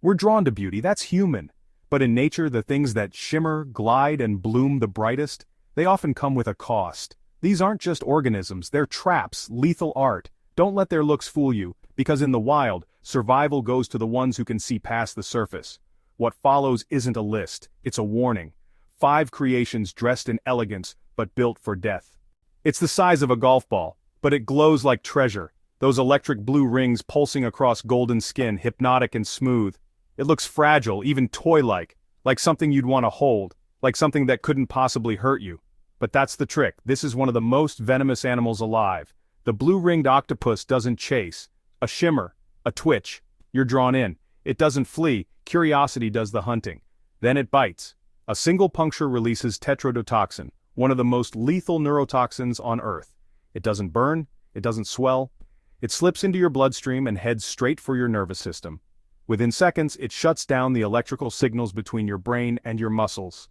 We're drawn to beauty, that's human. But in nature, the things that shimmer, glide, and bloom the brightest, they often come with a cost. These aren't just organisms, they're traps, lethal art. Don't let their looks fool you, because in the wild, survival goes to the ones who can see past the surface. What follows isn't a list, it's a warning. 5 creations dressed in elegance, but built for death. It's the size of a golf ball, but it glows like treasure. Those electric blue rings pulsing across golden skin, hypnotic and smooth. It looks fragile, even toy-like, like something you'd want to hold, like something that couldn't possibly hurt you. But that's the trick, this is one of the most venomous animals alive. The blue-ringed octopus doesn't chase. A shimmer, a twitch, you're drawn in. It doesn't flee, curiosity does the hunting. Then it bites. A single puncture releases tetrodotoxin, one of the most lethal neurotoxins on Earth. It doesn't burn, it doesn't swell. It slips into your bloodstream and heads straight for your nervous system. Within seconds, it shuts down the electrical signals between your brain and your muscles.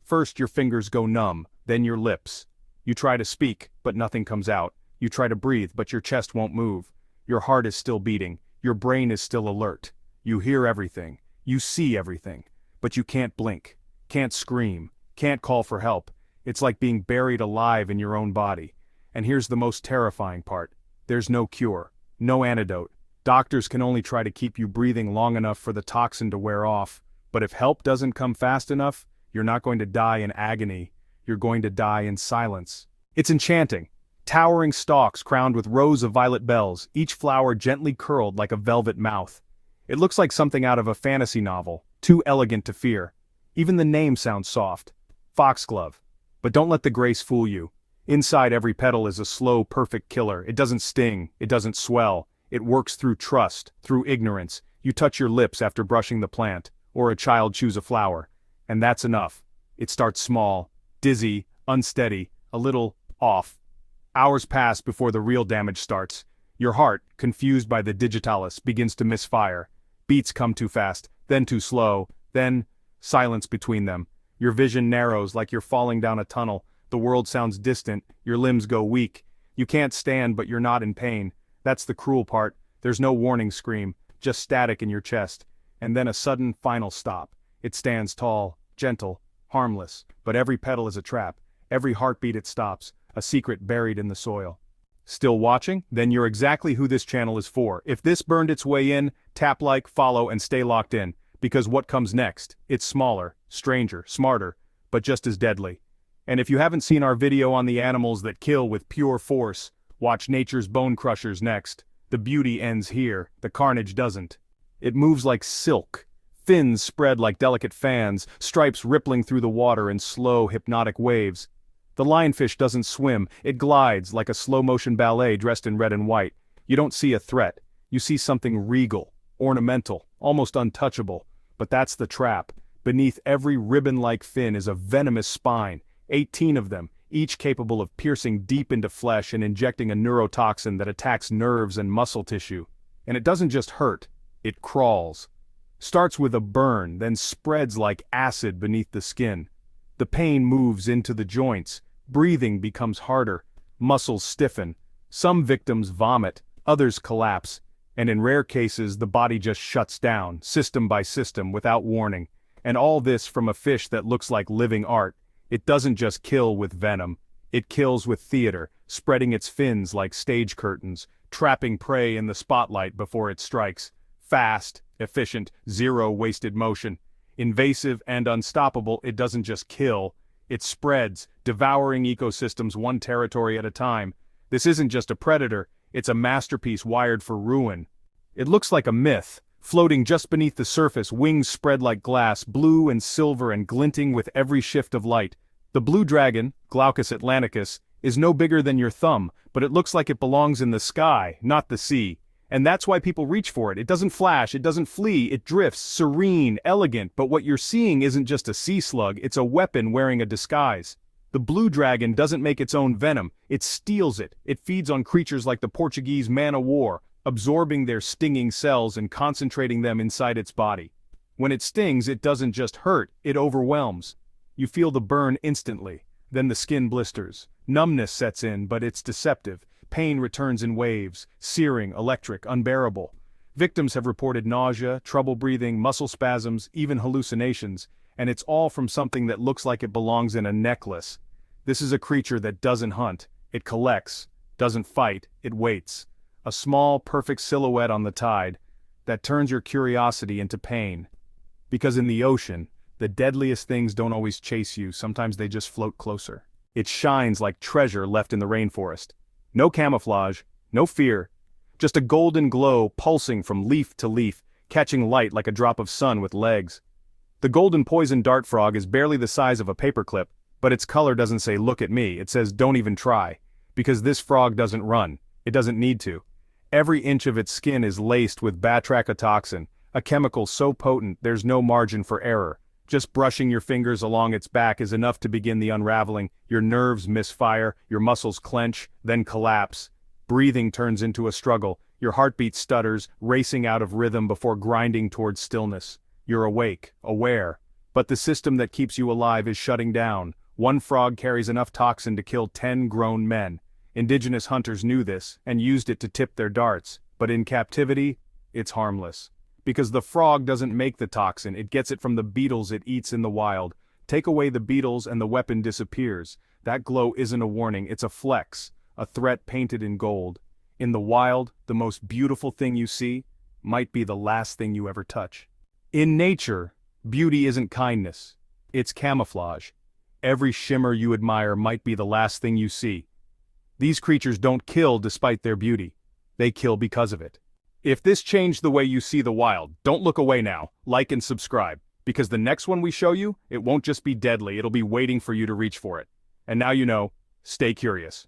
First, your fingers go numb, then your lips. You try to speak, but nothing comes out. You try to breathe, but your chest won't move. Your heart is still beating. Your brain is still alert. You hear everything. You see everything. But you can't blink. Can't scream. Can't call for help. It's like being buried alive in your own body. And here's the most terrifying part. There's no cure. No antidote. Doctors can only try to keep you breathing long enough for the toxin to wear off. But if help doesn't come fast enough, you're not going to die in agony. You're going to die in silence. It's enchanting. Towering stalks crowned with rows of violet bells, each flower gently curled like a velvet mouth. It looks like something out of a fantasy novel, too elegant to fear. Even the name sounds soft. Foxglove. But don't let the grace fool you. Inside every petal is a slow, perfect killer. It doesn't sting, it doesn't swell. It works through trust, through ignorance. You touch your lips after brushing the plant, or a child chews a flower. And that's enough. It starts small, dizzy, unsteady, a little off. Hours pass before the real damage starts. Your heart, confused by the digitalis, begins to misfire. Beats come too fast, then too slow, then silence between them. Your vision narrows like you're falling down a tunnel. The world sounds distant, your limbs go weak. You can't stand, but you're not in pain. That's the cruel part. There's no warning scream, just static in your chest. And then a sudden final stop. It stands tall, gentle, harmless, but every petal is a trap. Every heartbeat it stops, a secret buried in the soil. Still watching? Then you're exactly who this channel is for. If this burned its way in, tap like, follow, and stay locked in. Because what comes next? It's smaller, stranger, smarter, but just as deadly. And if you haven't seen our video on the animals that kill with pure force, watch Nature's Bone Crushers next. The beauty ends here, the carnage doesn't. It moves like silk. Fins spread like delicate fans, stripes rippling through the water in slow, hypnotic waves. The lionfish doesn't swim, it glides like a slow-motion ballet dressed in red and white. You don't see a threat. You see something regal, ornamental, almost untouchable. But that's the trap. Beneath every ribbon-like fin is a venomous spine. 18 of them, each capable of piercing deep into flesh and injecting a neurotoxin that attacks nerves and muscle tissue. And it doesn't just hurt, it crawls. Starts with a burn, then spreads like acid beneath the skin. The pain moves into the joints, breathing becomes harder, muscles stiffen. Some victims vomit, others collapse, and in rare cases the body just shuts down, system by system, without warning. And all this from a fish that looks like living art. It doesn't just kill with venom, it kills with theater, spreading its fins like stage curtains, trapping prey in the spotlight before it strikes. Fast, efficient, zero wasted motion. Invasive and unstoppable, it doesn't just kill, it spreads, devouring ecosystems one territory at a time. This isn't just a predator, it's a masterpiece wired for ruin. It looks like a myth. Floating just beneath the surface, wings spread like glass, blue and silver and glinting with every shift of light. The blue dragon, Glaucus atlanticus, is no bigger than your thumb, but it looks like it belongs in the sky, not the sea. And that's why people reach for it. It doesn't flash, it doesn't flee, it drifts, serene, elegant, but what you're seeing isn't just a sea slug, it's a weapon wearing a disguise. The blue dragon doesn't make its own venom, it steals it. It feeds on creatures like the Portuguese man-o'-war, absorbing their stinging cells and concentrating them inside its body. When it stings, it doesn't just hurt, it overwhelms. You feel the burn instantly, then the skin blisters. Numbness sets in, but it's deceptive. Pain returns in waves, searing, electric, unbearable. Victims have reported nausea, trouble breathing, muscle spasms, even hallucinations, and it's all from something that looks like it belongs in a necklace. This is a creature that doesn't hunt, it collects, doesn't fight, it waits. A small, perfect silhouette on the tide that turns your curiosity into pain. Because in the ocean, the deadliest things don't always chase you, sometimes they just float closer. It shines like treasure left in the rainforest. No camouflage, no fear, just a golden glow pulsing from leaf to leaf, catching light like a drop of sun with legs. The golden poison dart frog is barely the size of a paperclip, but its color doesn't say "look at me," it says "don't even try." Because this frog doesn't run, it doesn't need to. Every inch of its skin is laced with batrachotoxin, a chemical so potent there's no margin for error. Just brushing your fingers along its back is enough to begin the unraveling. Your nerves misfire, your muscles clench, then collapse. Breathing turns into a struggle, your heartbeat stutters, racing out of rhythm before grinding towards stillness. You're awake, aware, but the system that keeps you alive is shutting down. One frog carries enough toxin to kill 10 grown men. Indigenous hunters knew this, and used it to tip their darts, but in captivity, it's harmless. Because the frog doesn't make the toxin, it gets it from the beetles it eats in the wild. Take away the beetles and the weapon disappears. That glow isn't a warning, it's a flex, a threat painted in gold. In the wild, the most beautiful thing you see might be the last thing you ever touch. In nature, beauty isn't kindness, it's camouflage. Every shimmer you admire might be the last thing you see. These creatures don't kill despite their beauty. They kill because of it. If this changed the way you see the wild, don't look away now. Like and subscribe. Because the next one we show you, it won't just be deadly, it'll be waiting for you to reach for it. And now you know, stay curious.